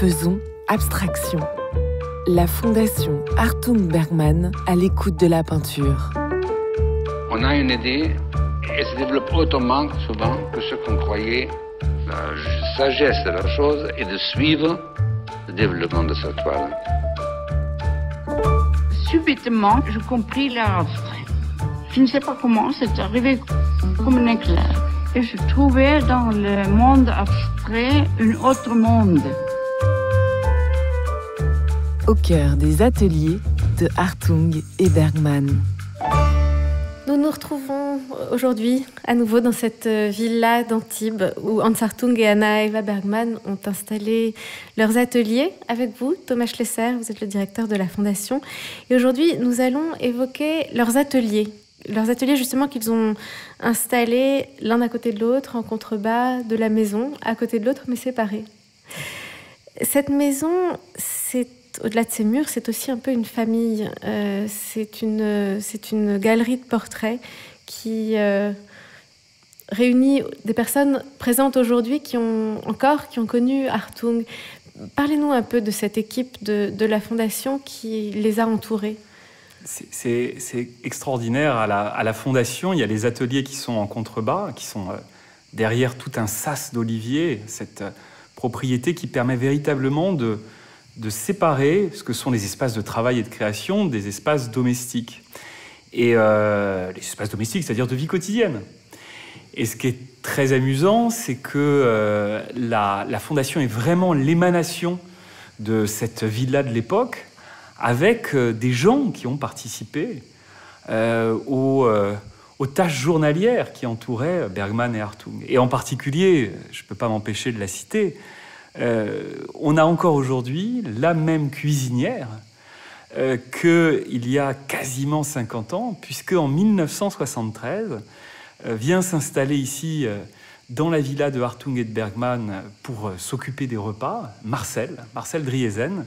Faisons abstraction. La Fondation Hartung Bergman à l'écoute de la peinture. On a une idée et elle se développe autrement souvent que ce qu'on croyait. La sagesse de la chose est de suivre le développement de cette toile. Subitement, je compris l'art abstrait. Je ne sais pas comment, c'est arrivé comme un éclair. Et je trouvais dans le monde abstrait un autre monde. Au cœur des ateliers de Hartung et Bergman. Nous nous retrouvons aujourd'hui à nouveau dans cette villa d'Antibes où Hans Hartung et Anna Eva Bergman ont installé leurs ateliers avec vous. Thomas Schlesser, vous êtes le directeur de la Fondation. Et aujourd'hui, nous allons évoquer leurs ateliers. Leurs ateliers justement qu'ils ont installés l'un à côté de l'autre en contrebas de la maison, à côté de l'autre mais séparés. Cette maison, au-delà de ses murs, c'est aussi un peu une famille. C'est une galerie de portraits qui réunit des personnes présentes aujourd'hui qui ont connu Hartung. Parlez-nous un peu de cette équipe de la Fondation qui les a entourés. C'est extraordinaire. À la Fondation, il y a les ateliers qui sont en contrebas, qui sont derrière tout un sas d'oliviers, cette propriété qui permet véritablement de séparer ce que sont les espaces de travail et de création des espaces domestiques. Et les espaces domestiques, c'est-à-dire de vie quotidienne. Et ce qui est très amusant, c'est que la Fondation est vraiment l'émanation de cette villa de l'époque, avec des gens qui ont participé aux tâches journalières qui entouraient Bergman et Hartung. Et en particulier, je ne peux pas m'empêcher de la citer, on a encore aujourd'hui la même cuisinière qu'il y a quasiment 50 ans, puisque en 1973 vient s'installer ici dans la villa de Hartung et de Bergman pour s'occuper des repas, Marcel Driesen,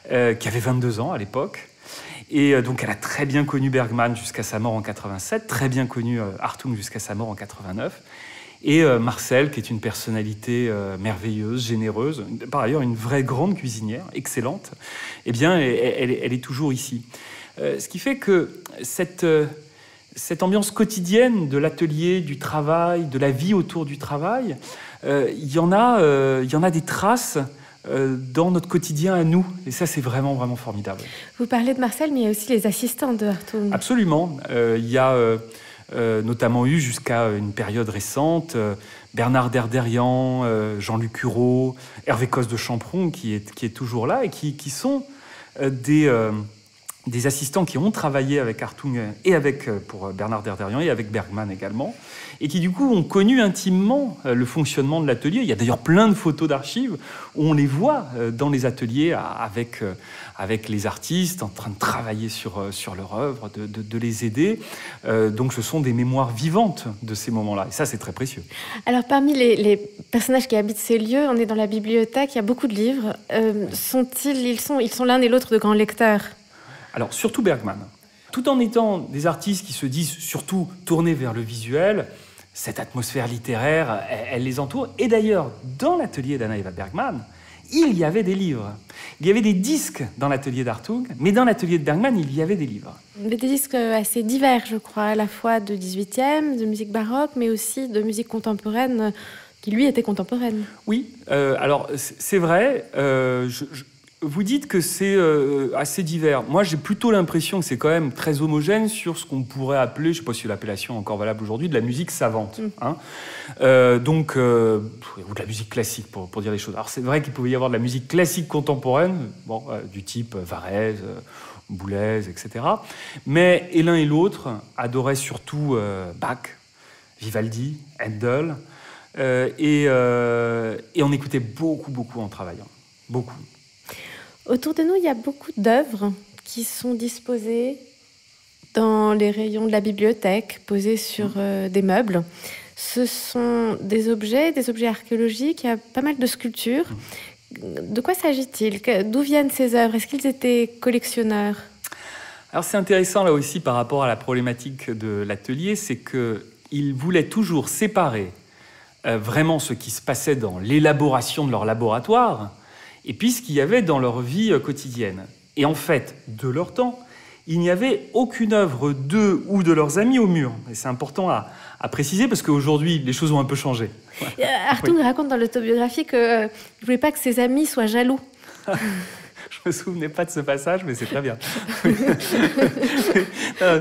qui avait 22 ans à l'époque. Et donc elle a très bien connu Bergman jusqu'à sa mort en 87, très bien connu Hartung jusqu'à sa mort en 89. Et Marcel, qui est une personnalité merveilleuse, généreuse, par ailleurs une vraie grande cuisinière, excellente, eh bien, elle est toujours ici. Ce qui fait que cette ambiance quotidienne de l'atelier, du travail, de la vie autour du travail, il y en a des traces dans notre quotidien à nous. Et ça, c'est vraiment, vraiment formidable. Vous parlez de Marcel, mais il y a aussi les assistants de Hartung. Absolument. Il y a notamment eu, jusqu'à une période récente, Bernard Derderian, Jean-Luc Hureau, Hervé Cosse de Champron, qui est toujours là, et qui sont des assistants qui ont travaillé avec Hartung et pour Bernard Derderian et avec Bergman également, et qui du coup ont connu intimement le fonctionnement de l'atelier. Il y a d'ailleurs plein de photos d'archives où on les voit dans les ateliers avec les artistes en train de travailler sur leur œuvre, de les aider. Donc ce sont des mémoires vivantes de ces moments-là, et ça c'est très précieux. Alors parmi les personnages qui habitent ces lieux, on est dans la bibliothèque, il y a beaucoup de livres. Ils sont l'un et l'autre de grands lecteurs? Alors surtout Bergman. Tout en étant des artistes qui se disent surtout tournés vers le visuel, cette atmosphère littéraire, elle les entoure. Et d'ailleurs, dans l'atelier d'Anna Eva Bergman, il y avait des livres. Il y avait des disques dans l'atelier d'Hartung, mais dans l'atelier de Bergman, il y avait des livres. Des disques assez divers, je crois, à la fois de 18e, de musique baroque, mais aussi de musique contemporaine, qui lui était contemporaine. Oui, alors c'est vrai. Vous dites que c'est assez divers. Moi, j'ai plutôt l'impression que c'est quand même très homogène sur ce qu'on pourrait appeler, je ne sais pas si l'appellation est encore valable aujourd'hui, de la musique savante. Hein. Ou de la musique classique, pour dire les choses. Alors, c'est vrai qu'il pouvait y avoir de la musique classique contemporaine, du type Varèse, Boulez, etc. Mais et l'un et l'autre adoraient surtout Bach, Vivaldi, Handel, et on écoutait beaucoup en travaillant. Beaucoup. Autour de nous, il y a beaucoup d'œuvres qui sont disposées dans les rayons de la bibliothèque, posées sur des meubles. Ce sont des objets archéologiques, il y a pas mal de sculptures. De quoi s'agit-il? D'où viennent ces œuvres? Est-ce qu'ils étaient collectionneurs? Alors c'est intéressant là aussi par rapport à la problématique de l'atelier, c'est qu'ils voulaient toujours séparer vraiment ce qui se passait dans l'élaboration de leur laboratoire et puis ce qu'il y avait dans leur vie quotidienne. Et en fait, de leur temps, il n'y avait aucune œuvre d'eux ou de leurs amis au mur. Et c'est important à préciser parce qu'aujourd'hui, les choses ont un peu changé. Ouais. Hartung raconte dans l'autobiographie qu'il ne voulait pas que ses amis soient jaloux. Je me souvenais pas de ce passage, mais c'est très bien.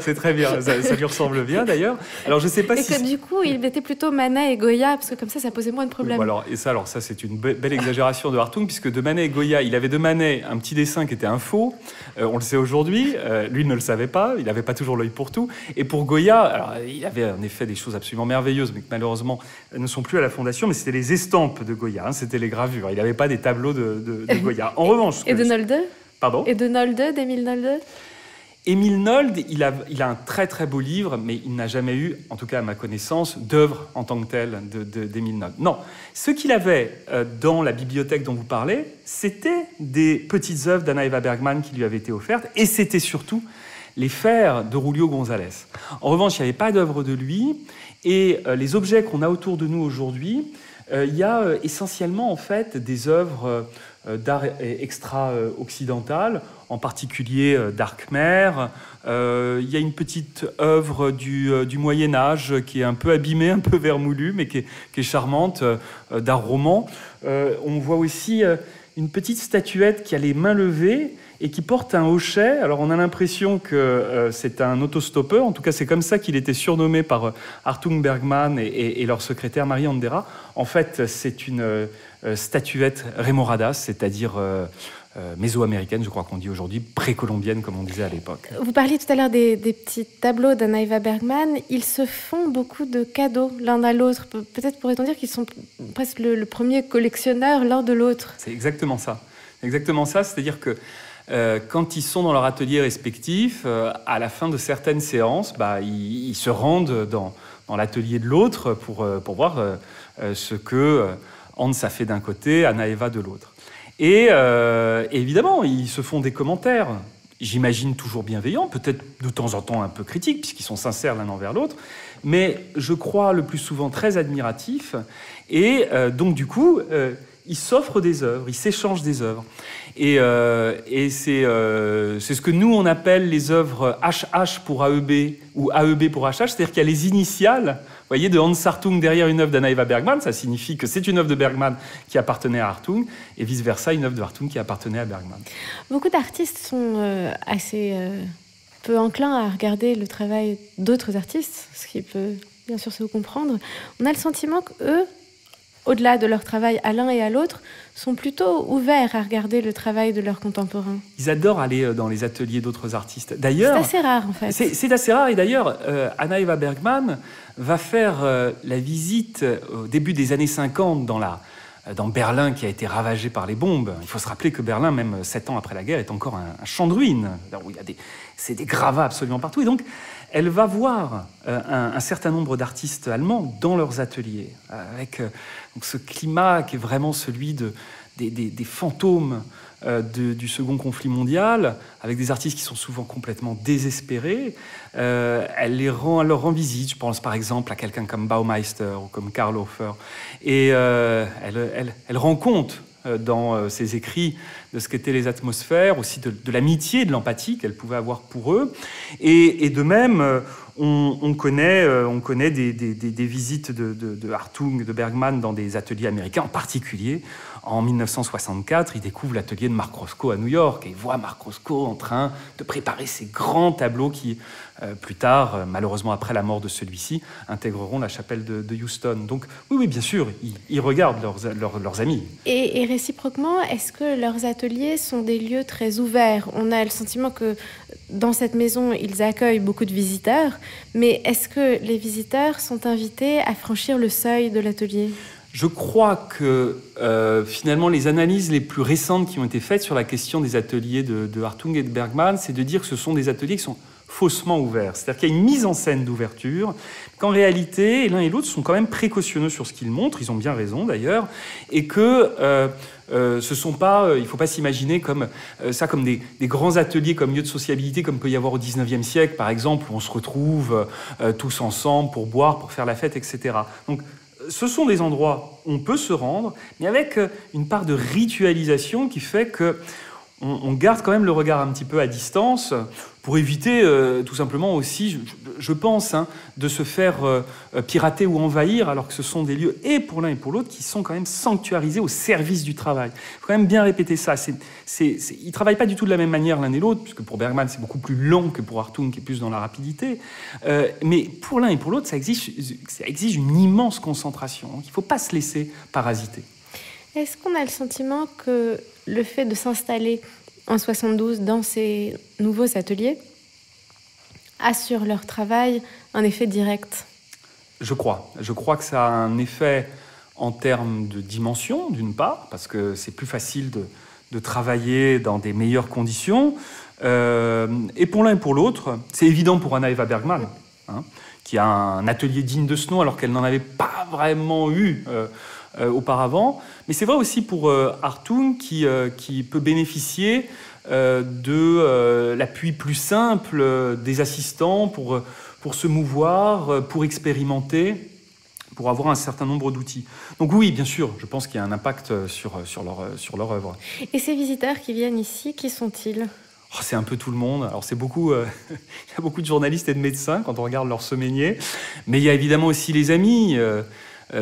C'est très bien, ça lui ressemble bien d'ailleurs. Alors je sais pas si... Et que du coup, il mettait plutôt Manet et Goya, parce que comme ça posait moins de problèmes. Oui, alors ça, c'est une belle exagération de Hartung, puisque de Manet et Goya, il avait de Manet un petit dessin qui était un faux. On le sait aujourd'hui, lui ne le savait pas, il n'avait pas toujours l'œil pour tout. Et pour Goya, alors, il avait en effet des choses absolument merveilleuses, mais qui malheureusement ne sont plus à la Fondation, mais c'était les estampes de Goya, hein, c'était les gravures. Il n'avait pas des tableaux de Goya. En revanche... Et de Nolde ? Pardon ? Et de Nolde, d'Émile Nolde ? Émile Nolde, il a un très très beau livre, mais il n'a jamais eu, en tout cas à ma connaissance, d'œuvre en tant que telle d'Émile Nolde. Non, ce qu'il avait dans la bibliothèque dont vous parlez, c'était des petites œuvres d'Anna Eva Bergman qui lui avaient été offertes, et c'était surtout les fers de Julio González. En revanche, il n'y avait pas d'œuvre de lui, et les objets qu'on a autour de nous aujourd'hui, il y a essentiellement en fait des œuvres d'art extra-occidental, en particulier d'art khmer. Il y a une petite œuvre du Moyen-Âge qui est un peu abîmée, un peu vermoulue, mais qui est charmante, d'art roman. On voit aussi une petite statuette qui a les mains levées et qui porte un hochet. Alors on a l'impression que c'est un autostoppeur, en tout cas c'est comme ça qu'il était surnommé par Hartung Bergman et leur secrétaire Marie Andera. En fait c'est une statuette remoradas, c'est-à-dire mésoaméricaine, je crois qu'on dit aujourd'hui, précolombienne comme on disait à l'époque. Vous parliez tout à l'heure des petits tableaux d'Anna Eva Bergman. Ils se font beaucoup de cadeaux l'un à l'autre. Peut-être pourrait-on dire qu'ils sont presque le premier collectionneur l'un de l'autre. C'est exactement ça. Exactement ça, c'est-à-dire que quand ils sont dans leur atelier respectif, à la fin de certaines séances, ils se rendent dans l'atelier de l'autre pour voir ce que Hans a fait d'un côté, Anna Eva de l'autre. Et évidemment, ils se font des commentaires, j'imagine toujours bienveillants, peut-être de temps en temps un peu critiques, puisqu'ils sont sincères l'un envers l'autre, mais je crois le plus souvent très admiratifs. Et donc du coup, ils s'offrent des œuvres, ils s'échangent des œuvres. Et c'est ce que nous, on appelle les œuvres HH pour AEB ou AEB pour HH, c'est-à-dire qu'il y a les initiales, vous voyez, de Hans Hartung derrière une œuvre d'Anna Eva Bergman, ça signifie que c'est une œuvre de Bergman qui appartenait à Hartung, et vice-versa, une œuvre de Hartung qui appartenait à Bergman. Beaucoup d'artistes sont assez peu enclins à regarder le travail d'autres artistes, ce qui peut bien sûr se comprendre. On a le sentiment qu'eux, au-delà de leur travail à l'un et à l'autre, sont plutôt ouverts à regarder le travail de leurs contemporains. Ils adorent aller dans les ateliers d'autres artistes. D'ailleurs, c'est assez rare, en fait. C'est assez rare. Et d'ailleurs, Anna Eva Bergman va faire la visite au début des années 50 dans Berlin, qui a été ravagé par les bombes. Il faut se rappeler que Berlin, même 7 ans après la guerre, est encore un champ de ruines, où il y a des gravats absolument partout. Et donc, elle va voir un certain nombre d'artistes allemands dans leurs ateliers, avec donc ce climat qui est vraiment celui des fantômes du second conflit mondial, avec des artistes qui sont souvent complètement désespérés. Elle leur rend visite, je pense par exemple à quelqu'un comme Baumeister ou comme Karl Hofer. Et elle rend compte dans ses écrits de ce qu'étaient les atmosphères, aussi de l'amitié, de l'empathie qu'elle pouvait avoir pour eux. Et de même, on connaît des visites de Hartung, de Bergman dans des ateliers américains, en particulier en 1964, il découvre l'atelier de Mark Roscoe à New York et il voit Mark Roscoe en train de préparer ces grands tableaux qui, plus tard, malheureusement après la mort de celui-ci, intégreront la chapelle de Houston. Donc oui, bien sûr, ils regardent leurs amis. Et réciproquement, est-ce que leurs ateliers sont des lieux très ouverts ? On a le sentiment que dans cette maison, ils accueillent beaucoup de visiteurs, mais est-ce que les visiteurs sont invités à franchir le seuil de l'atelier ? Je crois que finalement les analyses les plus récentes qui ont été faites sur la question des ateliers de Hartung et de Bergman, c'est de dire que ce sont des ateliers qui sont faussement ouverts. C'est-à-dire qu'il y a une mise en scène d'ouverture, qu'en réalité, l'un et l'autre sont quand même précautionneux sur ce qu'ils montrent, ils ont bien raison d'ailleurs, et que ce sont pas, il ne faut pas s'imaginer comme des grands ateliers comme lieu de sociabilité, comme peut y avoir au XIXe siècle, par exemple, où on se retrouve tous ensemble pour boire, pour faire la fête, etc. Donc, ce sont des endroits où on peut se rendre, mais avec une part de ritualisation qui fait qu'on garde quand même le regard un petit peu à distance pour éviter tout simplement aussi, je pense, de se faire pirater ou envahir, alors que ce sont des lieux, et pour l'un et pour l'autre, qui sont quand même sanctuarisés au service du travail. Il faut quand même bien répéter ça. Ils ne travaillent pas du tout de la même manière l'un et l'autre, puisque pour Bergman, c'est beaucoup plus long que pour Hartung, qui est plus dans la rapidité. Mais pour l'un et pour l'autre, ça exige une immense concentration. Donc il ne faut pas se laisser parasiter. Est-ce qu'on a le sentiment que le fait de s'installer en 72 dans ces nouveaux ateliers a sur leur travail un effet direct? Je crois que ça a un effet en termes de dimension, d'une part, parce que c'est plus facile de travailler dans des meilleures conditions. Et pour l'un et pour l'autre, c'est évident pour Anna Eva Bergman, qui a un atelier digne de ce nom, alors qu'elle n'en avait pas vraiment eu auparavant. Mais c'est vrai aussi pour Hartung, qui peut bénéficier de l'appui plus simple des assistants pour se mouvoir, pour expérimenter, pour avoir un certain nombre d'outils. Donc oui, bien sûr, je pense qu'il y a un impact sur leur œuvre. Et ces visiteurs qui viennent ici, qui sont-ils ? C'est un peu tout le monde. Alors il y a beaucoup de journalistes et de médecins quand on regarde leur semainier, mais il y a évidemment aussi les amis.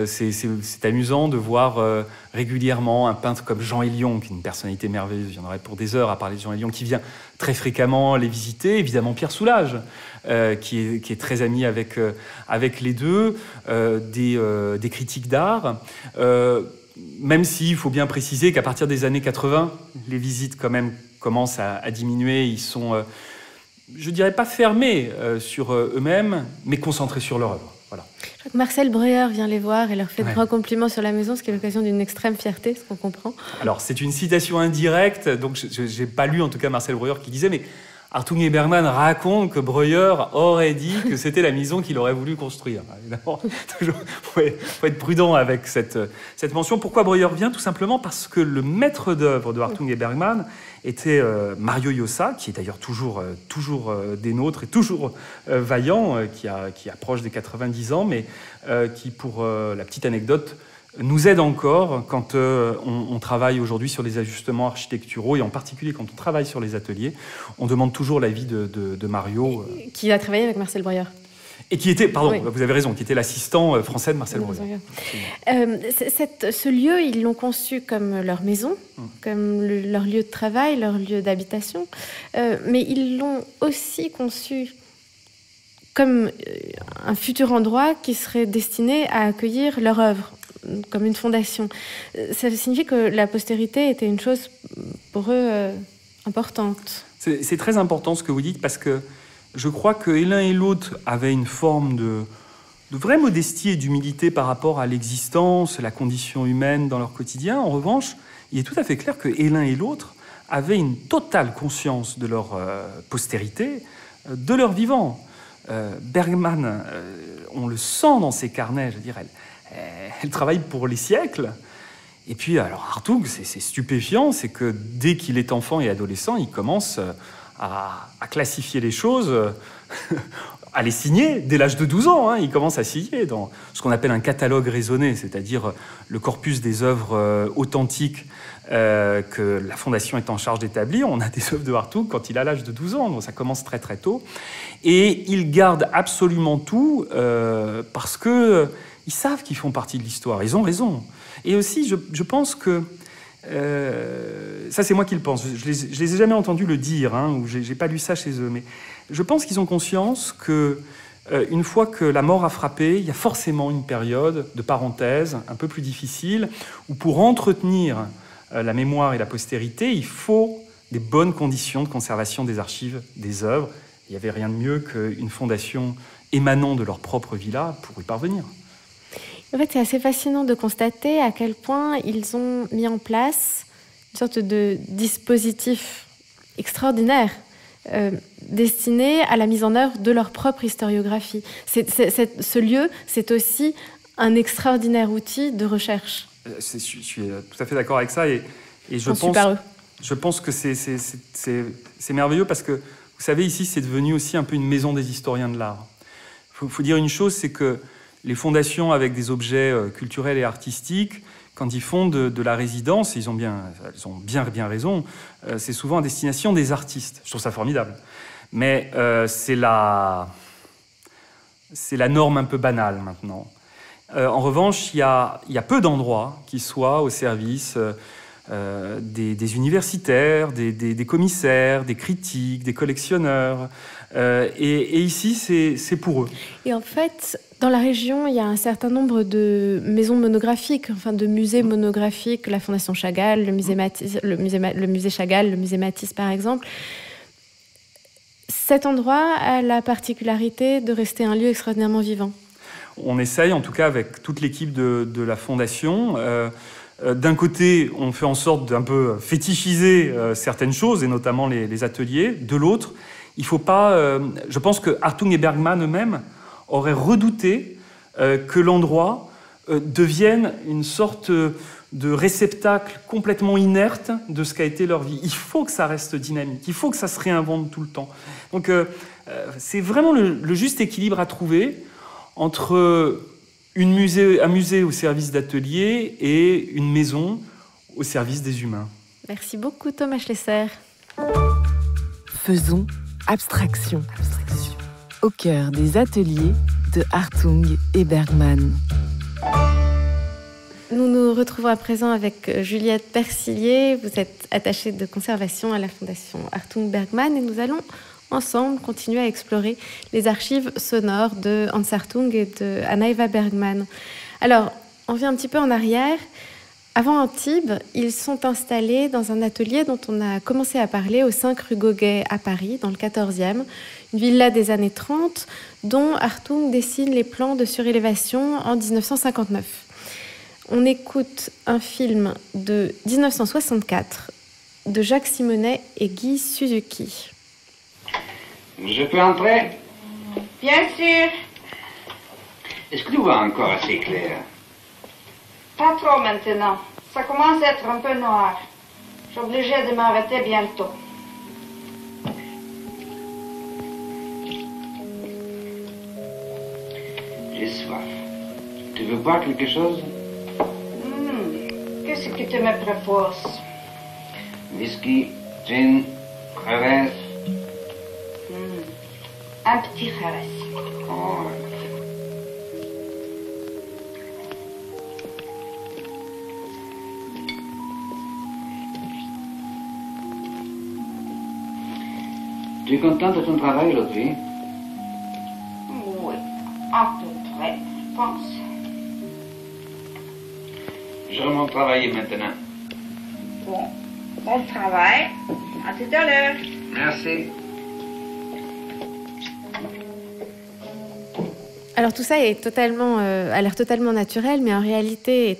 C'est amusant de voir régulièrement un peintre comme Jean Hélion, qui est une personnalité merveilleuse. Il y en aurait pour des heures à parler de Jean Hélion, qui vient très fréquemment les visiter. Évidemment Pierre Soulages, qui est très ami avec les deux, des critiques d'art. Même s'il faut bien préciser qu'à partir des années 80, les visites quand même commencent à diminuer. Ils sont, je dirais pas fermés sur eux-mêmes, mais concentrés sur leur œuvre. Voilà. Je crois que Marcel Breuer vient les voir et leur fait de grands compliments sur la maison, ce qui est l'occasion d'une extrême fierté, ce qu'on comprend. Alors, c'est une citation indirecte, donc je n'ai pas lu en tout cas Marcel Breuer qui disait, mais Hartung et Bergman racontent que Breuer aurait dit que c'était la maison qu'il aurait voulu construire. Évidemment, il faut être prudent avec cette mention. Pourquoi Breuer vient ? Tout simplement parce que le maître d'œuvre de Hartung et Bergman était Mario Llosa, qui est d'ailleurs toujours des nôtres et toujours vaillant, qui approche des 90 ans, mais qui, pour la petite anecdote, nous aide encore quand on travaille aujourd'hui sur les ajustements architecturaux, et en particulier quand on travaille sur les ateliers. On demande toujours l'avis de Mario. Qui a travaillé avec Marcel Breuer. Et qui était, pardon, vous avez raison, qui était l'assistant français de Marcel Breuer. Ce lieu, ils l'ont conçu comme leur maison, comme leur lieu de travail, leur lieu d'habitation, mais ils l'ont aussi conçu comme un futur endroit qui serait destiné à accueillir leur œuvre, comme une fondation. Ça signifie que la postérité était une chose pour eux importante. C'est très important ce que vous dites, parce que je crois que l'un et l'autre avaient une forme de vraie modestie et d'humilité par rapport à l'existence, la condition humaine dans leur quotidien. En revanche, il est tout à fait clair que l'un et l'autre avaient une totale conscience de leur postérité, de leur vivant. Bergman, on le sent dans ses carnets, je veux dire, elle travaille pour les siècles. Et puis, alors Hartung, c'est stupéfiant, c'est que dès qu'il est enfant et adolescent, il commence à classifier les choses, à les signer dès l'âge de 12 ans. Il commence à signer dans ce qu'on appelle un catalogue raisonné, c'est-à-dire le corpus des œuvres authentiques que la Fondation est en charge d'établir. On a des œuvres de Hartung quand il a l'âge de 12 ans, donc ça commence très très tôt. Et il garde absolument tout parce que ils savent qu'ils font partie de l'histoire. Ils ont raison. Et aussi, je pense que ça, c'est moi qui le pense. Je les ai jamais entendus le dire, ou j'ai pas lu ça chez eux. Mais je pense qu'ils ont conscience que une fois que la mort a frappé, il y a forcément une période de parenthèse un peu plus difficile où, pour entretenir la mémoire et la postérité, il faut des bonnes conditions de conservation des archives, des œuvres. Il n'y avait rien de mieux qu'une fondation émanant de leur propre villa pour y parvenir. En fait, c'est assez fascinant de constater à quel point ils ont mis en place une sorte de dispositif extraordinaire destiné à la mise en œuvre de leur propre historiographie. Ce lieu, c'est aussi un extraordinaire outil de recherche. Je suis tout à fait d'accord avec ça. Et je pense que c'est merveilleux parce que, vous savez, ici, c'est devenu aussi un peu une maison des historiens de l'art. Il faut dire une chose, c'est que les fondations avec des objets culturels et artistiques, quand ils font de la résidence, ils ont bien raison, c'est souvent à destination des artistes. Je trouve ça formidable. Mais c'est la norme un peu banale maintenant. En revanche, il y a peu d'endroits qui soient au service des universitaires, des commissaires, des critiques, des collectionneurs. Et ici, c'est pour eux. Et en fait, dans la région, il y a un certain nombre de maisons monographiques, enfin de musées monographiques, la Fondation Chagall, le musée Chagall, le musée Matisse par exemple. Cet endroit a la particularité de rester un lieu extraordinairement vivant. On essaye, en tout cas avec toute l'équipe de la Fondation, d'un côté, on fait en sorte d'un peu fétichiser certaines choses, et notamment les ateliers. De l'autre, il ne faut pas... je pense que Hartung et Bergman eux-mêmes auraient redouté que l'endroit devienne une sorte de réceptacle complètement inerte de ce qu'a été leur vie. Il faut que ça reste dynamique, il faut que ça se réinvente tout le temps. Donc c'est vraiment le juste équilibre à trouver entre un musée au service d'ateliers et une maison au service des humains. Merci beaucoup Thomas Schlesser. Faisons abstraction. Au cœur des ateliers de Hartung et Bergman. Nous nous retrouvons à présent avec Juliette Persilier. Vous êtes attachée de conservation à la Fondation Hartung Bergman et nous allons ensemble continuer à explorer les archives sonores de Hans Hartung et de Anna Eva Bergman. Alors, on vient un petit peu en arrière. Avant Antibes, ils sont installés dans un atelier dont on a commencé à parler au 5 rue Gauguet à Paris, dans le 14e, une villa des années 30 dont Hartung dessine les plans de surélévation en 1959. On écoute un film de 1964 de Jacques Simonet et Guy Suzuki. Je peux entrer? Bien sûr. Est-ce que tu vois encore assez clair? Pas trop maintenant. Ça commence à être un peu noir. Je suis obligée de m'arrêter bientôt. J'ai soif. Tu veux boire quelque chose? Qu'est-ce que tu me proposes? Whisky, gin, Jerez. Un petit Jerez. Oh. Tu es content de ton travail aujourd'hui? Oui, à peu près, je pense. Je remonte travailler maintenant. Bon travail. À tout à l'heure. Merci. Alors tout ça est a l'air totalement naturel, mais en réalité,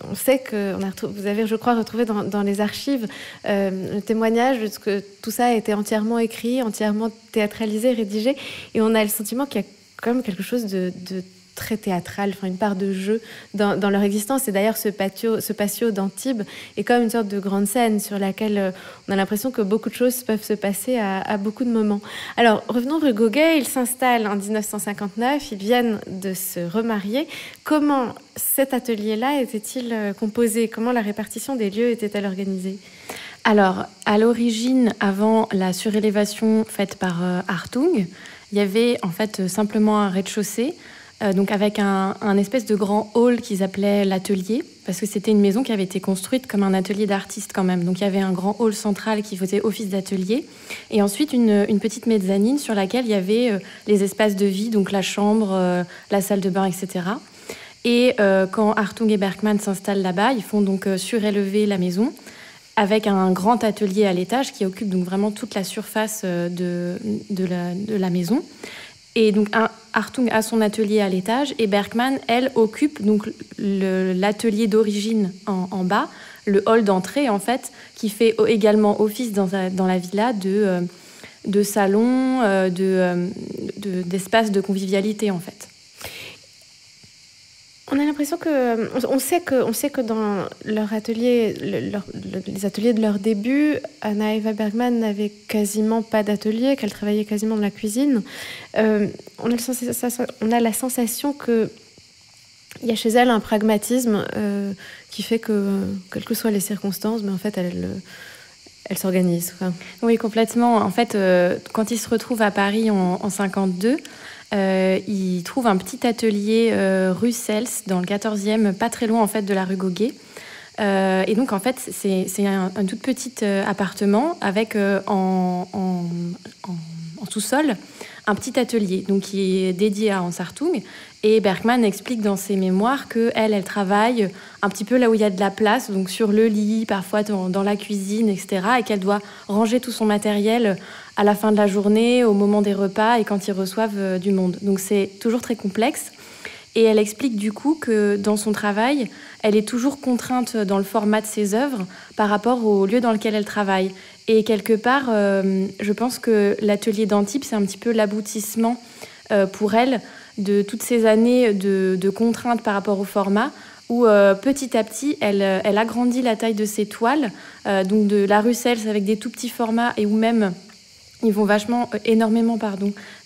on sait que vous avez, je crois, retrouvé dans les archives le témoignage de ce que tout ça a été entièrement écrit, entièrement théâtralisé, rédigé, et on a le sentiment qu'il y a quand même quelque chose de très théâtral, enfin une part de jeu dans leur existence. Et d'ailleurs, ce patio d'Antibes est comme une sorte de grande scène sur laquelle on a l'impression que beaucoup de choses peuvent se passer à beaucoup de moments. Alors, revenons rue Gauguet. Ils s'installent en 1959. Ils viennent de se remarier. Comment cet atelier-là était-il composé? Comment la répartition des lieux était-elle organisée? Alors, à l'origine, avant la surélévation faite par Hartung, il y avait en fait simplement un rez-de-chaussée, donc avec un espèce de grand hall qu'ils appelaient l'atelier, parce que c'était une maison qui avait été construite comme un atelier d'artiste quand même. Donc il y avait un grand hall central qui faisait office d'atelier, et ensuite une petite mezzanine sur laquelle il y avait les espaces de vie, donc la chambre, la salle de bain, etc. Et quand Hartung et Bergman s'installent là-bas, ils font donc surélever la maison avec un grand atelier à l'étage qui occupe donc vraiment toute la surface de la maison. Et donc Hartung a son atelier à l'étage et Bergman, elle, occupe donc l'atelier d'origine en bas, le hall d'entrée en fait, qui fait également office dans la villa de salon, d'espace de convivialité en fait. On a l'impression on sait que dans leur atelier, les ateliers de leur début, Anna Eva Bergman n'avait quasiment pas d'atelier, qu'elle travaillait quasiment dans la cuisine. On a la sensation que il y a chez elle un pragmatisme qui fait que, quelles que soient les circonstances, mais en fait, elle s'organise. Oui, complètement. En fait, quand ils se retrouvent à Paris en 52, ils trouvent un petit atelier rue Cels, dans le 14e, pas très loin en fait de la rue Goguet. Et donc, en fait, c'est un tout petit appartement avec en sous-sol un petit atelier donc, qui est dédié à Hans Hartung. Et Bergman explique dans ses mémoires qu'elle travaille un petit peu là où il y a de la place, donc sur le lit, parfois dans la cuisine, etc. Et qu'elle doit ranger tout son matériel à la fin de la journée, au moment des repas et quand ils reçoivent du monde. Donc c'est toujours très complexe. Et elle explique du coup que dans son travail, elle est toujours contrainte dans le format de ses œuvres par rapport au lieu dans lequel elle travaille. Et quelque part, je pense que l'atelier d'Antibes, c'est un petit peu l'aboutissement pour elle de toutes ces années de contraintes par rapport au format, où petit à petit, elle agrandit la taille de ses toiles, donc de la rue Cels avec des tout petits formats, et où même ils vont énormément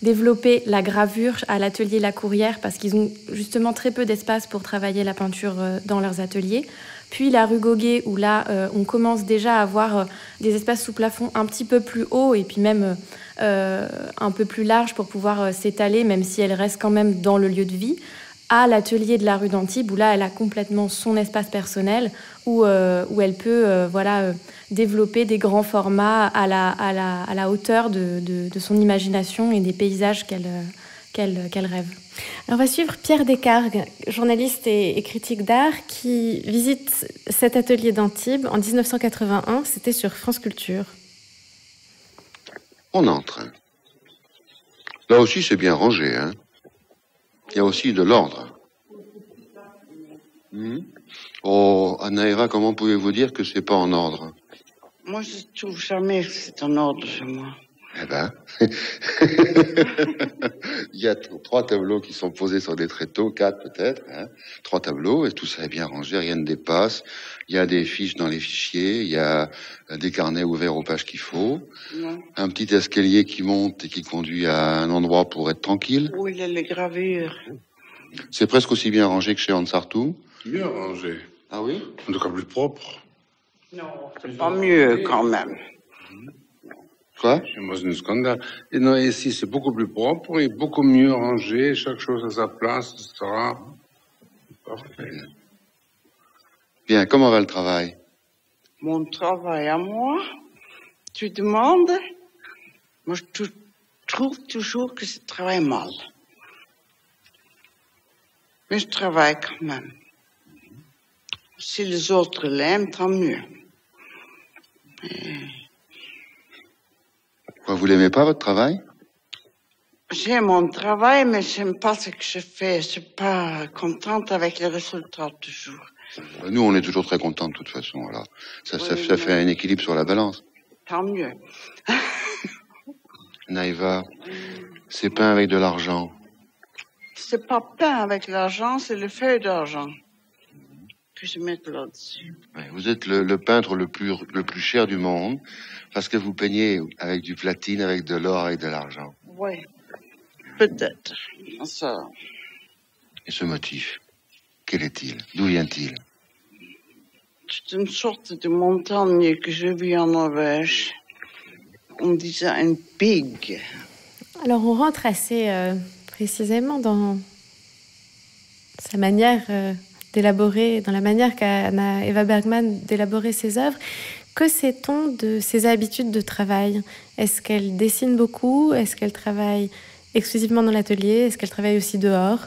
développer la gravure à l'atelier La Courrière, parce qu'ils ont justement très peu d'espace pour travailler la peinture dans leurs ateliers. Puis la rue Goguet, où là, on commence déjà à avoir des espaces sous plafond un petit peu plus hauts, et puis même un peu plus larges pour pouvoir s'étaler, même si elle reste quand même dans le lieu de vie, à l'atelier de la rue d'Antibes, où là, elle a complètement son espace personnel, où elle peut développer des grands formats à la hauteur de son imagination et des paysages qu'elle rêve. Alors on va suivre Pierre Descargues, journaliste et critique d'art, qui visite cet atelier d'Antibes en 1981. C'était sur France Culture. On entre. Là aussi, c'est bien rangé. Hein. Il y a aussi de l'ordre. Oh, Anna Eva, comment pouvez-vous dire que c'est pas en ordre? Moi, je trouve jamais que c'est en ordre chez moi. Eh ben, il y a 3 tableaux qui sont posés sur des tréteaux, 4 peut-être, hein, 3 tableaux, et tout ça est bien rangé, rien ne dépasse. Il y a des fiches dans les fichiers, il y a des carnets ouverts aux pages qu'il faut, un petit escalier qui monte et qui conduit à un endroit pour être tranquille. Où il y a les gravures. C'est presque aussi bien rangé que chez Hans Hartung. Mieux rangé. Ah oui? En tout cas plus propre. Non, c'est pas mieux quand même. Quoi? Chez Mosnus-Condat. Et non, ici, c'est beaucoup plus propre et beaucoup mieux rangé, chaque chose à sa place, etc. Parfait. Bien, comment va le travail? Mon travail à moi, tu demandes? Moi, je trouve toujours que je travaille mal. Mais je travaille quand même. Si les autres l'aiment, tant mieux. Quoi, vous l'aimez pas, votre travail? J'aime mon travail, mais j'aime pas ce que je fais. Je suis pas contente avec les résultats toujours. Nous, on est toujours très contents de toute façon, alors. Ça fait un équilibre sur la balance. Tant mieux. Naïva, c'est peint avec de l'argent. C'est pas peint avec l'argent, c'est le feuille d'argent que je mets là-dessus. Ouais, vous êtes le peintre le plus cher du monde parce que vous peignez avec du platine, avec de l'or, avec de l'argent. Oui, peut-être. Ça. Et ce motif, quel est-il? D'où vient-il? C'est une sorte de montagne que j'ai vue en Norvège. On disait un pig. Alors on rentre assez précisément dans sa manière d'élaborer, dans la manière qu'a Anna Eva Bergman d'élaborer ses œuvres. Que sait-on de ses habitudes de travail? Est-ce qu'elle dessine beaucoup? Est-ce qu'elle travaille exclusivement dans l'atelier? Est-ce qu'elle travaille aussi dehors?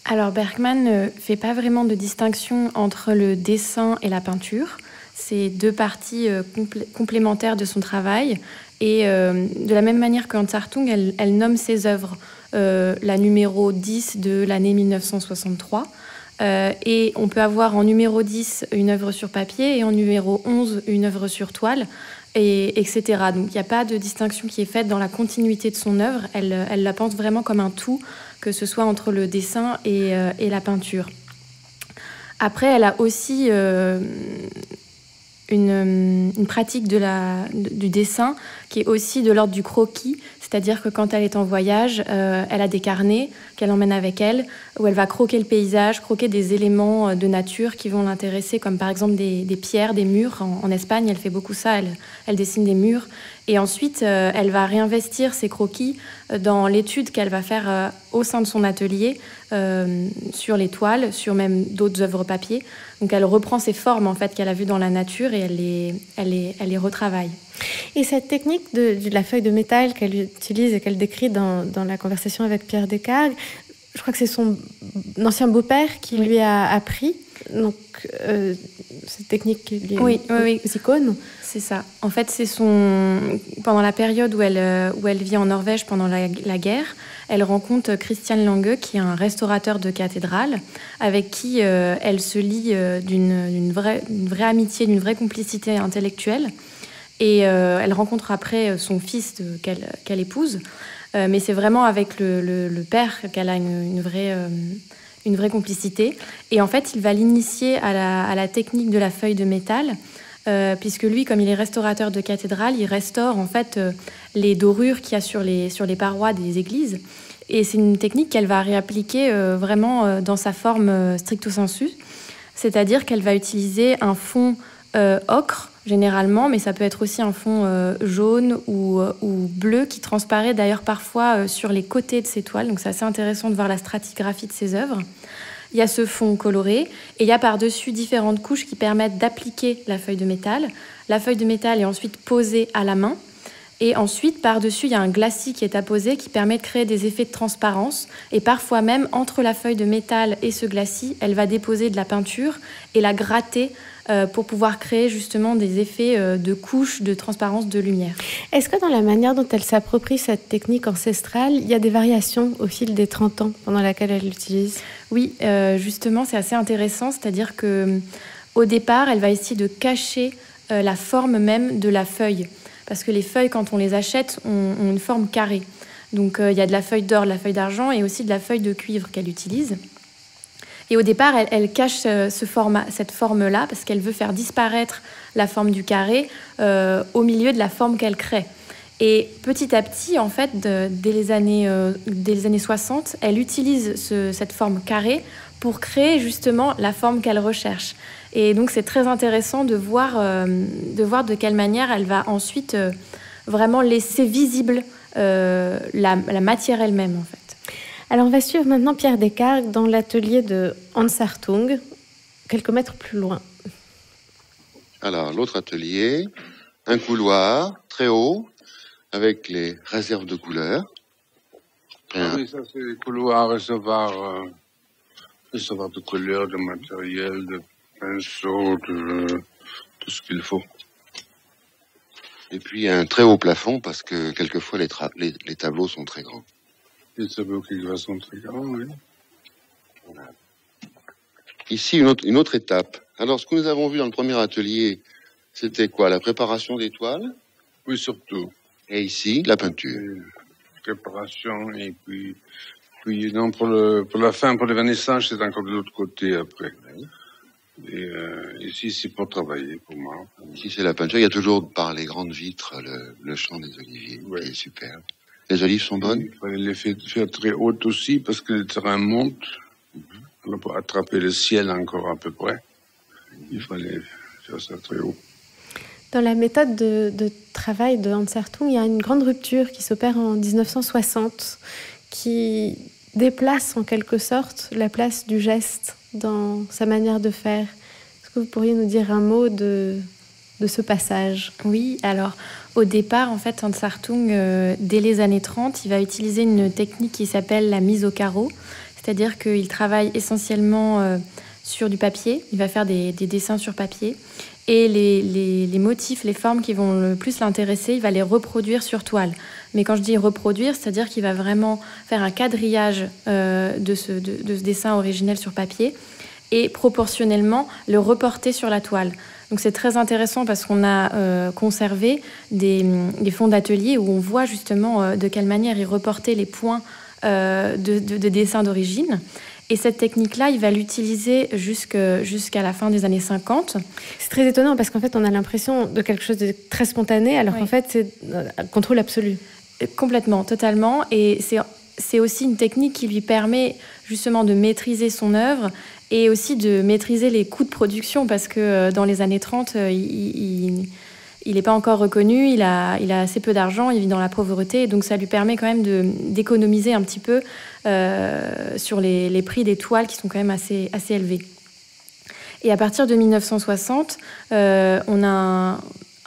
Alors Bergman ne fait pas vraiment de distinction entre le dessin et la peinture. C'est 2 parties complémentaires de son travail. Et de la même manière que Hans Hartung, elle nomme ses œuvres la numéro 10 de l'année 1963. Et on peut avoir en numéro 10 une œuvre sur papier et en numéro 11 une œuvre sur toile, etc. Donc il n'y a pas de distinction qui est faite dans la continuité de son œuvre. Elle la pense vraiment comme un tout, que ce soit entre le dessin et la peinture. Après, elle a aussi une pratique du dessin qui est aussi de l'ordre du croquis, c'est-à-dire que quand elle est en voyage, elle a des carnets qu'elle emmène avec elle, où elle va croquer le paysage, croquer des éléments de nature qui vont l'intéresser, comme par exemple des pierres, des murs. En Espagne, elle fait beaucoup ça, elle dessine des murs. Et ensuite, elle va réinvestir ses croquis dans l'étude qu'elle va faire au sein de son atelier sur les toiles, sur même d'autres œuvres papier. Donc elle reprend ces formes en fait qu'elle a vues dans la nature et elle les retravaille. Et cette technique de la feuille de métal qu'elle utilise et qu'elle décrit dans la conversation avec Pierre Descargues, je crois que c'est son ancien beau-père qui lui a appris. Donc, cette technique qui est oui. aux icônes. C'est ça. En fait, c'est pendant la période où elle vit en Norvège pendant la guerre, elle rencontre Christian Lange, qui est un restaurateur de cathédrale, avec qui elle se lie d'une vraie amitié, d'une vraie complicité intellectuelle. Et elle rencontre après son fils qu'elle épouse. Mais c'est vraiment avec le père qu'elle a une vraie complicité. Et en fait, il va l'initier à la technique de la feuille de métal, puisque lui, comme il est restaurateur de cathédrale, il restaure en fait les dorures qu'il y a sur les parois des églises. Et c'est une technique qu'elle va réappliquer vraiment dans sa forme stricto sensu, c'est-à-dire qu'elle va utiliser un fond ocre, généralement, mais ça peut être aussi un fond jaune ou bleu qui transparaît d'ailleurs parfois sur les côtés de ses toiles. Donc c'est assez intéressant de voir la stratigraphie de ses œuvres. Il y a ce fond coloré et il y a par-dessus différentes couches qui permettent d'appliquer la feuille de métal. La feuille de métal est ensuite posée à la main. Et ensuite, par-dessus, il y a un glacis qui est apposé qui permet de créer des effets de transparence. Et parfois même, entre la feuille de métal et ce glacis, elle va déposer de la peinture et la gratter pour pouvoir créer justement des effets de couches, de transparence, de lumière. Est-ce que dans la manière dont elle s'approprie cette technique ancestrale, il y a des variations au fil des 30 ans pendant laquelle elle l'utilise ? Oui, justement, c'est assez intéressant. C'est-à-dire qu'au départ, elle va essayer de cacher la forme même de la feuille. Parce que les feuilles, quand on les achète, ont une forme carrée. Donc, il y a de la feuille d'or, de la feuille d'argent et aussi de la feuille de cuivre qu'elle utilise. Et au départ, elle cache cette forme-là parce qu'elle veut faire disparaître la forme du carré au milieu de la forme qu'elle crée. Et petit à petit, en fait, dès les années 60, elle utilise cette forme carrée pour créer justement la forme qu'elle recherche. Et donc, c'est très intéressant de voir de quelle manière elle va ensuite vraiment laisser visible la matière elle-même, en fait. Alors, on va suivre maintenant Pierre Descargues dans l'atelier de Hans Hartung, quelques mètres plus loin. Alors, l'autre atelier, un couloir très haut, avec les réserves de couleurs. Oui, ça, c'est les couloirs, recevoir de couleurs, de matériel, de pinceaux, de tout ce qu'il faut. Et puis un très haut plafond parce que quelquefois les tableaux sont très grands. Les tableaux qui sont très grands, oui. Voilà. Ici, une autre étape. Alors, ce que nous avons vu dans le premier atelier, c'était quoi? La préparation des toiles? Oui, surtout. Et ici, la peinture. Préparation, et puis non, pour la fin, pour le vernissage, c'est encore de l'autre côté après. Et ici, c'est pour travailler, pour moi. Ici, c'est la peinture. Il y a toujours, par les grandes vitres, le champ des oliviers, ouais. Qui est superbe. Les olives sont bonnes? Il fallait les faire très hautes aussi, parce que le terrain monte. Alors, pour attraper le ciel encore à peu près, il fallait faire ça très haut. Dans la méthode de travail de Hans Hartung, il y a une grande rupture qui s'opère en 1960, qui déplace en quelque sorte la place du geste dans sa manière de faire. Est-ce que vous pourriez nous dire un mot de ce passage? Oui, alors au départ, en fait, Hans Hartung, dès les années 30, il va utiliser une technique qui s'appelle la mise au carreau, c'est-à-dire qu'il travaille essentiellement sur du papier, il va faire des dessins sur papier, et les motifs, les formes qui vont le plus l'intéresser, il va les reproduire sur toile. Mais quand je dis reproduire, c'est-à-dire qu'il va vraiment faire un quadrillage de ce dessin originel sur papier et proportionnellement le reporter sur la toile. Donc c'est très intéressant parce qu'on a conservé des fonds d'atelier où on voit justement de quelle manière il reportait les points de dessin d'origine. Et cette technique-là, il va l'utiliser jusqu'à la fin des années 50. C'est très étonnant parce qu'en fait, on a l'impression de quelque chose de très spontané, alors qu'en fait, c'est un contrôle absolu. Complètement, totalement. Et c'est aussi une technique qui lui permet justement de maîtriser son œuvre et aussi de maîtriser les coûts de production parce que dans les années 30, il n'est pas encore reconnu, il a assez peu d'argent, il vit dans la pauvreté, et donc ça lui permet quand même d'économiser un petit peu sur les prix des toiles qui sont quand même assez élevés. Et à partir de 1960, on a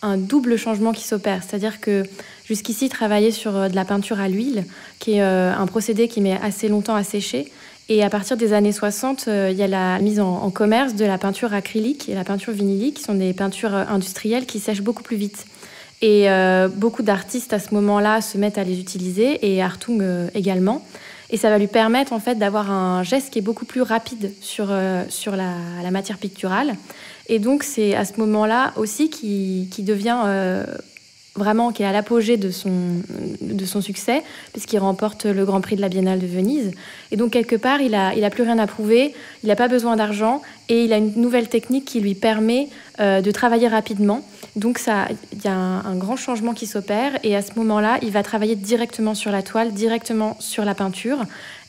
un double changement qui s'opère, c'est-à-dire que jusqu'ici, il travaillait sur de la peinture à l'huile, qui est un procédé qui met assez longtemps à sécher. Et à partir des années 60, il y a la mise en commerce de la peinture acrylique et la peinture vinylique, qui sont des peintures industrielles qui sèchent beaucoup plus vite. Et beaucoup d'artistes à ce moment-là se mettent à les utiliser, et Hartung également. Et ça va lui permettre en fait d'avoir un geste qui est beaucoup plus rapide sur la matière picturale. Et donc c'est à ce moment-là aussi qui devient vraiment, qui est à l'apogée de son succès, puisqu'il remporte le Grand Prix de la Biennale de Venise. Et donc, quelque part, il a plus rien à prouver, il n'a pas besoin d'argent, et il a une nouvelle technique qui lui permet de travailler rapidement. Donc, il y a un grand changement qui s'opère, et à ce moment-là, il va travailler directement sur la toile, directement sur la peinture,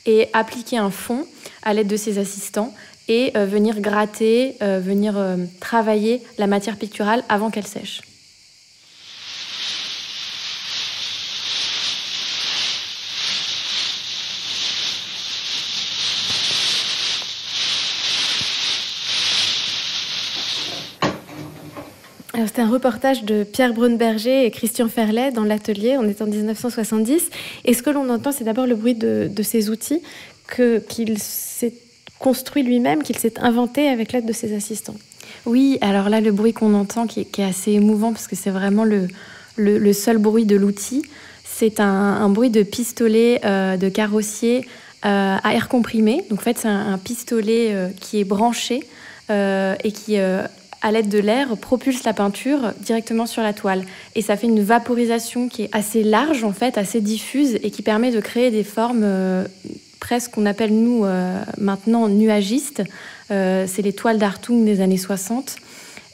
et appliquer un fond à l'aide de ses assistants, et venir gratter, travailler la matière picturale avant qu'elle sèche. Alors, c'était un reportage de Pierre Braunberger et Christian Ferlet dans l'atelier. On est en 1970. Et ce que l'on entend, c'est d'abord le bruit de ces outils qu'il s'est construit lui-même, qu'il s'est inventé avec l'aide de ses assistants. Oui, alors là, le bruit qu'on entend qui est assez émouvant, parce que c'est vraiment le seul bruit de l'outil, c'est un bruit de pistolet de carrossier à air comprimé. Donc en fait, c'est un pistolet qui est branché et qui... à l'aide de l'air, propulse la peinture directement sur la toile. Et ça fait une vaporisation qui est assez large, en fait, assez diffuse, et qui permet de créer des formes presque qu'on appelle, nous, maintenant, nuagistes. C'est les toiles d'Hartung des années 60.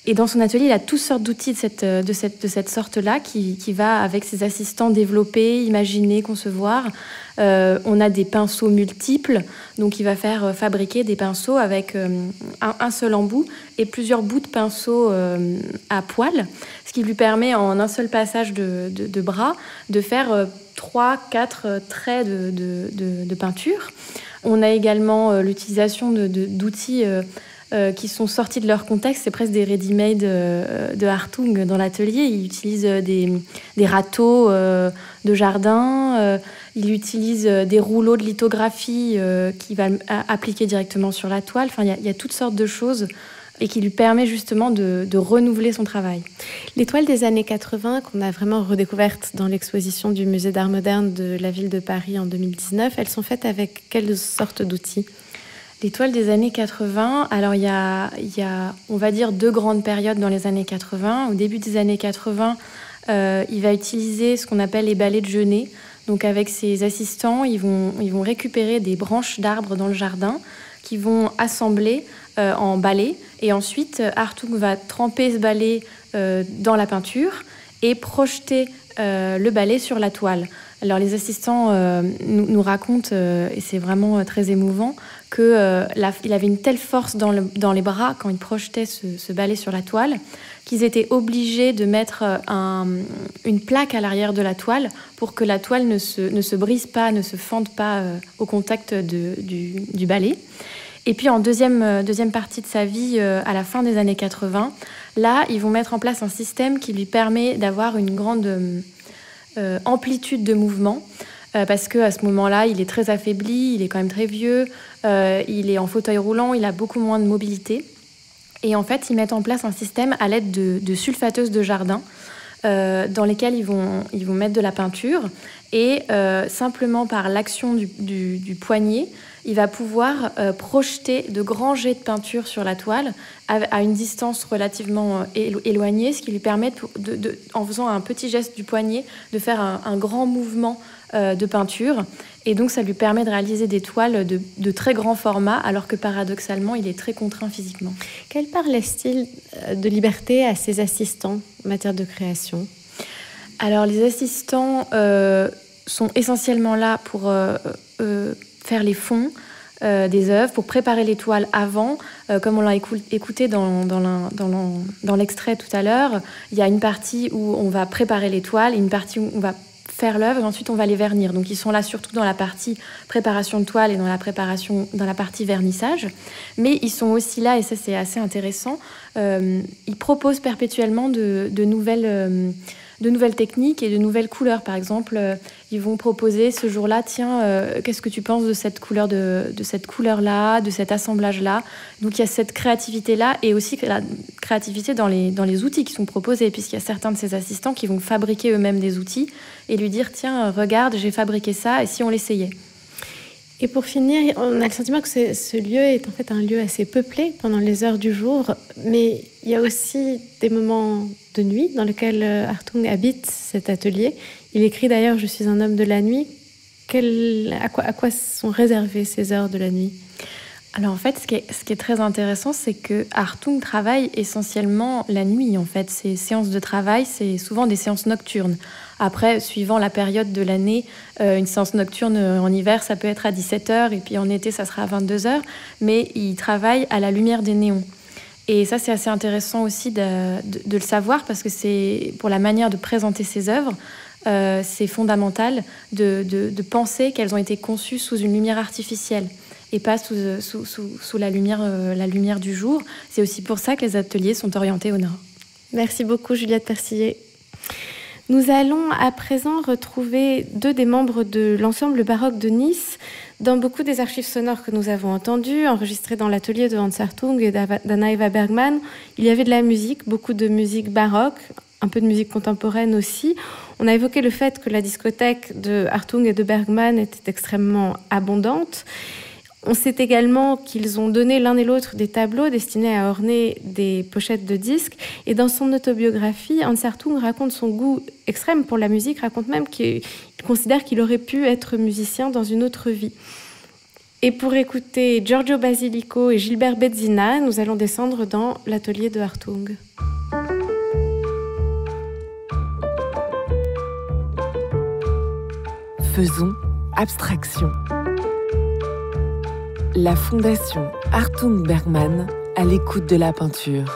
Et dans son atelier, il a toutes sortes d'outils de cette sorte-là qui va, avec ses assistants, développer, imaginer, concevoir. On a des pinceaux multiples, donc il va faire fabriquer des pinceaux avec un seul embout et plusieurs bouts de pinceaux à poil, ce qui lui permet en un seul passage de bras de faire 3-4 traits de peinture. On a également l'utilisation d'outils qui sont sortis de leur contexte. C'est presque des ready-made de Hartung dans l'atelier. Il utilise des râteaux de jardin, il utilise des rouleaux de lithographie qu'il va appliquer directement sur la toile. Enfin, il y a toutes sortes de choses et qui lui permet justement de renouveler son travail. Les toiles des années 80, qu'on a vraiment redécouvertes dans l'exposition du Musée d'Art moderne de la ville de Paris en 2019, elles sont faites avec quelles sortes d'outils ? Les toiles des années 80, alors il y a, on va dire, 2 grandes périodes dans les années 80. Au début des années 80, il va utiliser ce qu'on appelle les balais de genêt. Donc avec ses assistants, ils vont récupérer des branches d'arbres dans le jardin qu'ils vont assembler en balais. Et ensuite, Hartung va tremper ce balai dans la peinture et projeter le balai sur la toile. Alors les assistants nous racontent, et c'est vraiment très émouvant, qu'il avait une telle force dans les bras quand il projetait ce balai sur la toile qu'ils étaient obligés de mettre une plaque à l'arrière de la toile pour que la toile ne se brise pas, ne se fende pas au contact du balai. Et puis en deuxième partie de sa vie, à la fin des années 80, là, ils vont mettre en place un système qui lui permet d'avoir une grande amplitude de mouvement, parce qu'à ce moment-là, il est très affaibli, il est quand même très vieux, il est en fauteuil roulant, il a beaucoup moins de mobilité. Et en fait, ils mettent en place un système à l'aide de sulfateuses de jardin, dans lesquelles ils vont mettre de la peinture, et simplement par l'action du poignet, il va pouvoir projeter de grands jets de peinture sur la toile à une distance relativement éloignée, ce qui lui permet, en faisant un petit geste du poignet, de faire un grand mouvement de peinture. Et donc, ça lui permet de réaliser des toiles de très grand format, alors que paradoxalement, il est très contraint physiquement. Quelle part laisse-t-il de liberté à ses assistants en matière de création ? Alors, les assistants sont essentiellement là pour faire les fonds des œuvres, pour préparer les toiles avant. Comme on l'a écouté dans l'extrait tout à l'heure, il y a une partie où on va préparer les toiles, et une partie où on va faire l'œuvre, et ensuite on va les vernir. Donc ils sont là surtout dans la partie préparation de toile et dans la partie vernissage. Mais ils sont aussi là, et ça c'est assez intéressant, ils proposent perpétuellement de nouvelles techniques et de nouvelles couleurs. Par exemple, ils vont proposer ce jour-là, tiens, qu'est-ce que tu penses de cette couleur de cette couleur-là, de cet assemblage-là. Donc il y a cette créativité-là, et aussi la créativité dans les outils qui sont proposés, puisqu'il y a certains de ces assistants qui vont fabriquer eux-mêmes des outils et lui dire, tiens, regarde, j'ai fabriqué ça, et si on l'essayait ? Et pour finir, on a le sentiment que ce lieu est en fait un lieu assez peuplé pendant les heures du jour, mais il y a aussi des moments de nuit dans lesquels Hartung habite cet atelier. Il écrit d'ailleurs « Je suis un homme de la nuit ». À quoi sont réservées ces heures de la nuit ? Alors en fait, ce qui est très intéressant, c'est que Hartung travaille essentiellement la nuit. En fait, ses séances de travail, c'est souvent des séances nocturnes. Après, suivant la période de l'année, une séance nocturne en hiver, ça peut être à 17h, et puis en été, ça sera à 22h. Mais il travaille à la lumière des néons. Et ça, c'est assez intéressant aussi de le savoir, parce que c'est pour la manière de présenter ses œuvres, c'est fondamental de penser qu'elles ont été conçues sous une lumière artificielle et pas sous la lumière du jour. C'est aussi pour ça que les ateliers sont orientés au nord. Merci beaucoup, Juliette Percillet. Nous allons à présent retrouver deux des membres de l'ensemble baroque de Nice. Dans beaucoup des archives sonores que nous avons entendues, enregistrées dans l'atelier de Hans Hartung et d'Anna Eva Bergman, il y avait de la musique, beaucoup de musique baroque, un peu de musique contemporaine aussi. On a évoqué le fait que la discothèque de Hartung et de Bergman était extrêmement abondante. On sait également qu'ils ont donné l'un et l'autre des tableaux destinés à orner des pochettes de disques. Et dans son autobiographie, Hans Hartung raconte son goût extrême pour la musique, raconte même qu'il considère qu'il aurait pu être musicien dans une autre vie. Et pour écouter Giorgio Basilico et Gilbert Bezzina, nous allons descendre dans l'atelier de Hartung. Faisons abstraction. La Fondation Hartung Bergman à l'écoute de la peinture.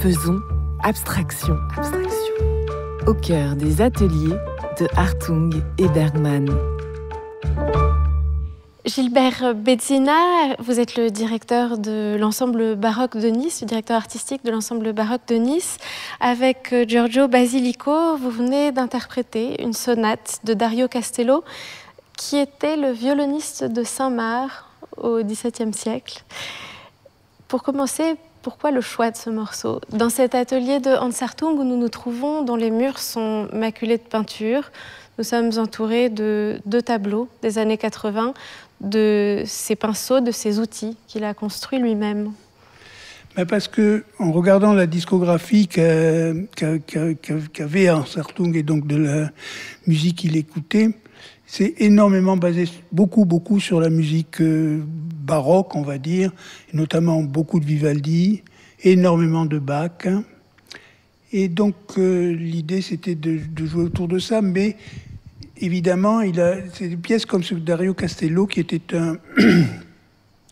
Faisons abstraction. Au cœur des ateliers de Hartung et Bergman. Gilbert Bezzina, vous êtes le directeur de l'ensemble baroque de Nice, le directeur artistique de l'ensemble baroque de Nice. Avec Giorgio Basilico, vous venez d'interpréter une sonate de Dario Castello, qui était le violoniste de Saint-Marc au XVIIe siècle. Pour commencer, pourquoi le choix de ce morceau? Dans cet atelier de Hans Hartung où nous nous trouvons, dont les murs sont maculés de peinture, nous sommes entourés de 2 tableaux des années 80, de ses pinceaux, de ses outils qu'il a construits lui-même. Parce que, en regardant la discographie qu'avait Hans Hartung et donc de la musique qu'il écoutait, c'est énormément basé, beaucoup sur la musique baroque, on va dire, et notamment beaucoup de Vivaldi, énormément de Bach. Et donc, l'idée, c'était de jouer autour de ça, mais évidemment, c'est des pièces comme ce Dario Castello, qui était un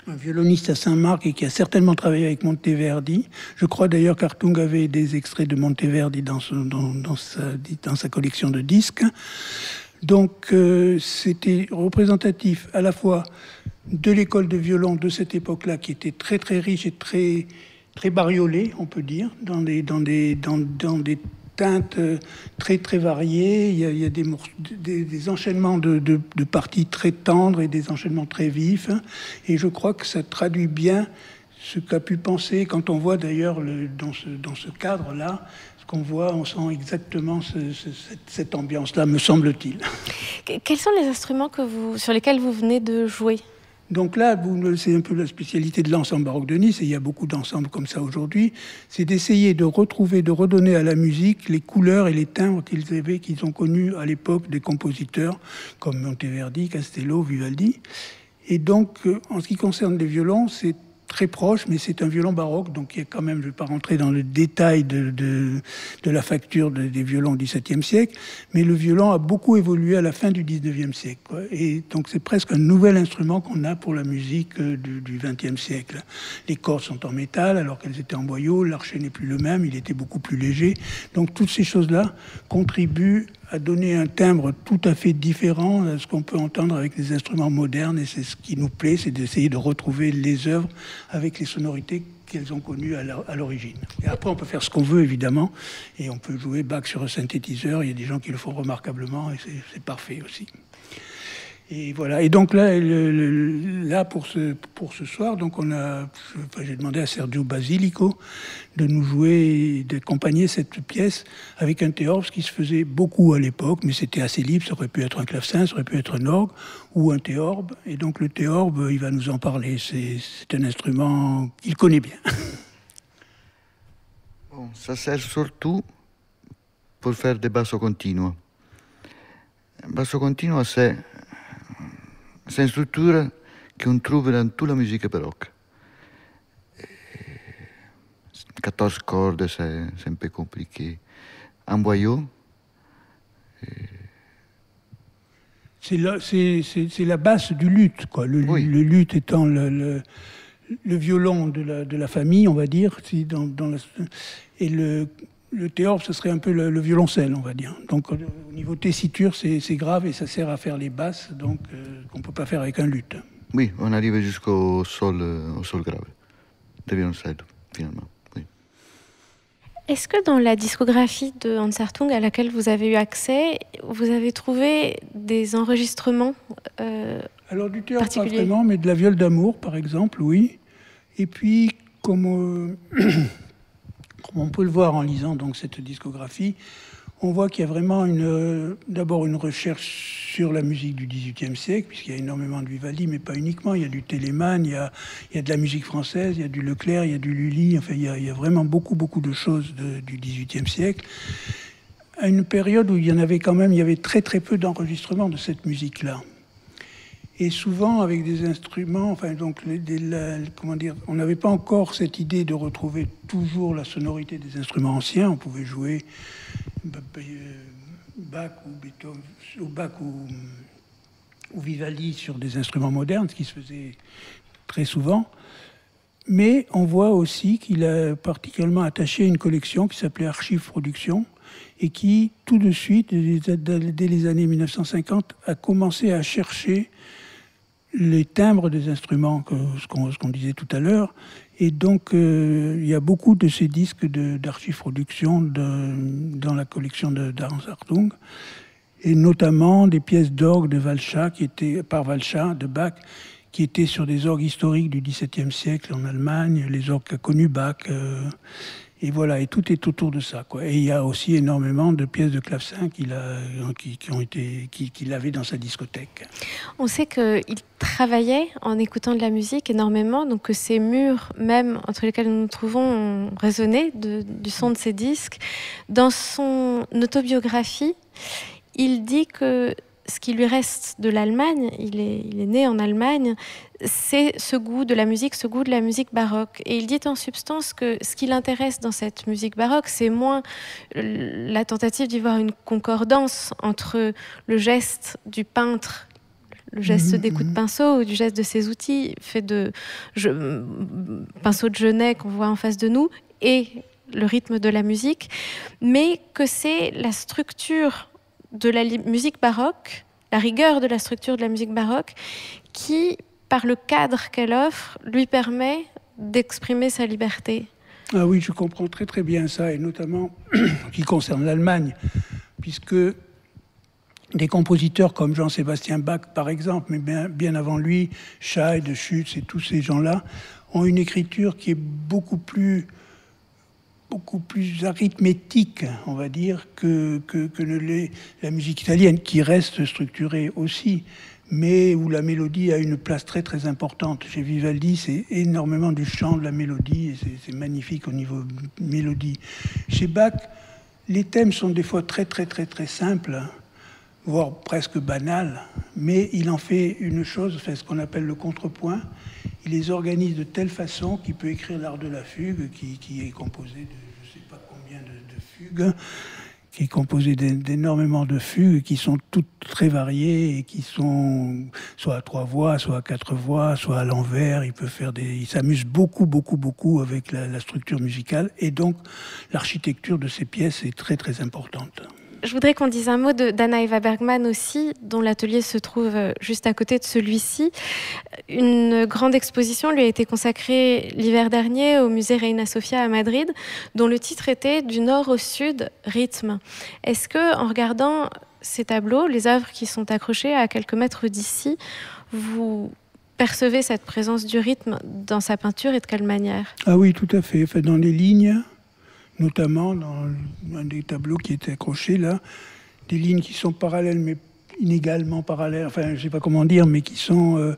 violoniste à Saint-Marc et qui a certainement travaillé avec Monteverdi. Je crois d'ailleurs qu'Hartung avait des extraits de Monteverdi dans sa collection de disques. Donc, c'était représentatif à la fois de l'école de violon de cette époque-là, qui était très très riche et très bariolée, on peut dire, dans des teintes très très variées. Il y a des enchaînements de parties très tendres et des enchaînements très vifs. Et je crois que ça traduit bien ce qu'a pu penser, quand on voit d'ailleurs dans ce cadre-là, ce qu'on voit, on sent exactement cette ambiance-là, me semble-t-il. Quels sont les instruments sur lesquels vous venez de jouer? Donc là, c'est un peu la spécialité de l'ensemble baroque de Nice, et il y a beaucoup d'ensembles comme ça aujourd'hui, c'est d'essayer de retrouver, de redonner à la musique les couleurs et les timbres qu'ils ont connus à l'époque des compositeurs comme Monteverdi, Castello, Vivaldi. Et donc, en ce qui concerne les violons, c'est très proche, mais c'est un violon baroque, donc il y a quand même, je ne vais pas rentrer dans le détail de la facture des violons du XVIIe siècle, mais le violon a beaucoup évolué à la fin du XIXe siècle, quoi. Et donc c'est presque un nouvel instrument qu'on a pour la musique du XXe siècle. Les cordes sont en métal, alors qu'elles étaient en boyau, l'archet n'est plus le même, il était beaucoup plus léger. Donc toutes ces choses-là contribuent à donner un timbre tout à fait différent à ce qu'on peut entendre avec les instruments modernes, et c'est ce qui nous plaît, c'est d'essayer de retrouver les œuvres avec les sonorités qu'elles ont connues à l'origine. Et après, on peut faire ce qu'on veut, évidemment, et on peut jouer Bach sur un synthétiseur, il y a des gens qui le font remarquablement, et c'est parfait aussi. Et voilà. Et donc là, pour ce soir, donc j'ai demandé à Sergio Basilico de nous jouer, d'accompagner cette pièce avec un théorbe, ce qui se faisait beaucoup à l'époque, mais c'était assez libre. Ça aurait pu être un clavecin, ça aurait pu être un orgue ou un théorbe. Et donc le théorbe, il va nous en parler. C'est un instrument qu'il connaît bien. Bon, ça sert surtout pour faire des bassos continus. Basso continuo, c'est une structure qu'on trouve dans toute la musique baroque. 14 cordes, c'est un peu compliqué. Un boyau. C'est la basse du luth, quoi. Le luth étant le violon de la famille, on va dire. Et le théorbe, ce serait un peu le violoncelle, on va dire. Donc, au niveau tessiture, c'est grave et ça sert à faire les basses, donc qu'on ne peut pas faire avec un luth. Oui, on arrive jusqu'au sol grave, de violoncelle, finalement. Oui. Est-ce que dans la discographie de Hans Hartung à laquelle vous avez eu accès, vous avez trouvé des enregistrements Alors, du théorbe, pas vraiment, mais de la viole d'amour, par exemple, oui. Et puis, comme on peut le voir en lisant donc cette discographie, on voit qu'il y a vraiment d'abord une recherche sur la musique du XVIIIe siècle, puisqu'il y a énormément de Vivaldi, mais pas uniquement. Il y a du Telemann, il y a de la musique française, il y a du Leclerc, il y a du Lully. Enfin, il y a vraiment beaucoup de choses du XVIIIe siècle. À une période où il y avait très peu d'enregistrements de cette musique-là. Et souvent avec des instruments, enfin donc comment dire, on n'avait pas encore cette idée de retrouver toujours la sonorité des instruments anciens. On pouvait jouer Bach ou Vivaldi sur des instruments modernes, ce qui se faisait très souvent. Mais on voit aussi qu'il a particulièrement attaché à une collection qui s'appelait Archives Productions et qui, tout de suite, dès les années 1950, a commencé à chercher les timbres des instruments, ce qu'on disait tout à l'heure. Et donc, il y a beaucoup de ces disques d'Archives Productions dans la collection d'Hans Hartung, et notamment des pièces d'orgue de Walcha, de Bach, qui étaient sur des orgues historiques du XVIIe siècle en Allemagne, les orgues qu'a connu Bach. Et voilà, et tout est autour de ça, quoi. Et il y a aussi énormément de pièces de clavecin qu'il avait dans sa discothèque. On sait qu'il travaillait en écoutant de la musique énormément, donc que ces murs, même entre lesquels nous nous trouvons, ont résonné du son de ces disques. Dans son autobiographie, il dit que ce qui lui reste de l'Allemagne, il est né en Allemagne, c'est ce goût de la musique baroque. Et il dit en substance que ce qui l'intéresse dans cette musique baroque, c'est moins la tentative d'y voir une concordance entre le geste du peintre, le geste des coups de pinceau, ou du geste de ses outils, fait de pinceau de genêt qu'on voit en face de nous, et le rythme de la musique, mais que c'est la structure de la musique baroque, la rigueur de la structure de la musique baroque, qui, par le cadre qu'elle offre, lui permet d'exprimer sa liberté. Ah oui, je comprends très très bien ça, et notamment qui concerne l'Allemagne, puisque des compositeurs comme Jean-Sébastien Bach, par exemple, mais bien avant lui, Scheid, Schütz et tous ces gens-là, ont une écriture qui est beaucoup plus arithmétique, on va dire, que la musique italienne, qui reste structurée aussi, mais où la mélodie a une place très très importante. Chez Vivaldi, c'est énormément du chant, de la mélodie, et c'est magnifique au niveau mélodie. Chez Bach, les thèmes sont des fois très très très très simples, voire presque banals, mais il en fait une chose, ce qu'on appelle le contrepoint. Il les organise de telle façon qu'il peut écrire l'art de la fugue, qui est composé de je ne sais pas combien de fugues, qui est composé d'énormément de fugues qui sont toutes très variées et qui sont soit à 3 voix, soit à 4 voix, soit à l'envers. Il s'amuse beaucoup avec la structure musicale, et donc l'architecture de ces pièces est très très importante. Je voudrais qu'on dise un mot d'Anna Eva Bergman aussi, dont l'atelier se trouve juste à côté de celui-ci. Une grande exposition lui a été consacrée l'hiver dernier au musée Reina Sofia à Madrid, dont le titre était « Du nord au sud, rythme ». Est-ce que, en regardant ces tableaux, les œuvres qui sont accrochées à quelques mètres d'ici, vous percevez cette présence du rythme dans sa peinture, et de quelle manière ? Ah oui, tout à fait. Enfin, dans les lignes, notamment dans un des tableaux qui était accroché là, des lignes qui sont parallèles mais inégalement parallèles, enfin je ne sais pas comment dire, mais qui sont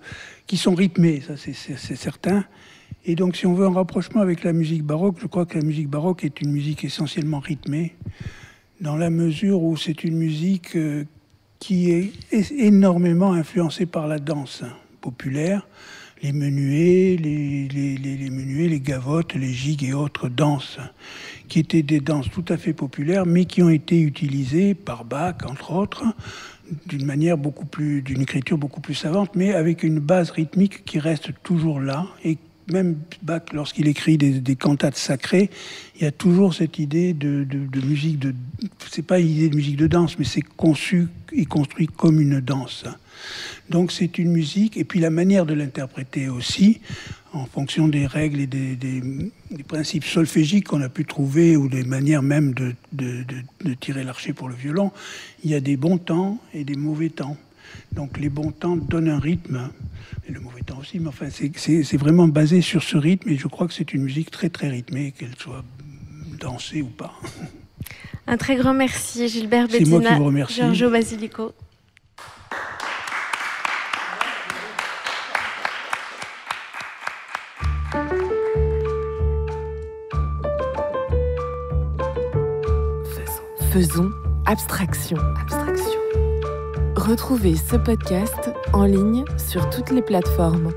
rythmées, ça c'est certain. Et donc si on veut un rapprochement avec la musique baroque, je crois que la musique baroque est une musique essentiellement rythmée, dans la mesure où c'est une musique qui est énormément influencée par la danse populaire, les menuets, les gavottes, les gigues et autres danses, qui étaient des danses tout à fait populaires, mais qui ont été utilisées par Bach, entre autres, d'une écriture beaucoup plus savante, mais avec une base rythmique qui reste toujours là. Et même Bach, lorsqu'il écrit des cantates sacrées, il y a toujours cette idée de musique c'est pas une idée de musique de danse, mais c'est conçu et construit comme une danse. Donc c'est une musique, et puis la manière de l'interpréter aussi, en fonction des règles et des principes solfégiques qu'on a pu trouver, ou des manières même de tirer l'archet pour le violon, il y a des bons temps et des mauvais temps. Donc les bons temps donnent un rythme, et le mauvais temps aussi, mais enfin c'est vraiment basé sur ce rythme, et je crois que c'est une musique très très rythmée, qu'elle soit dansée ou pas. Un très grand merci Gilbert Bedina, c'est moi qui vous remercie. Giorgio Basilico. Faisons abstraction. Retrouvez ce podcast en ligne sur toutes les plateformes.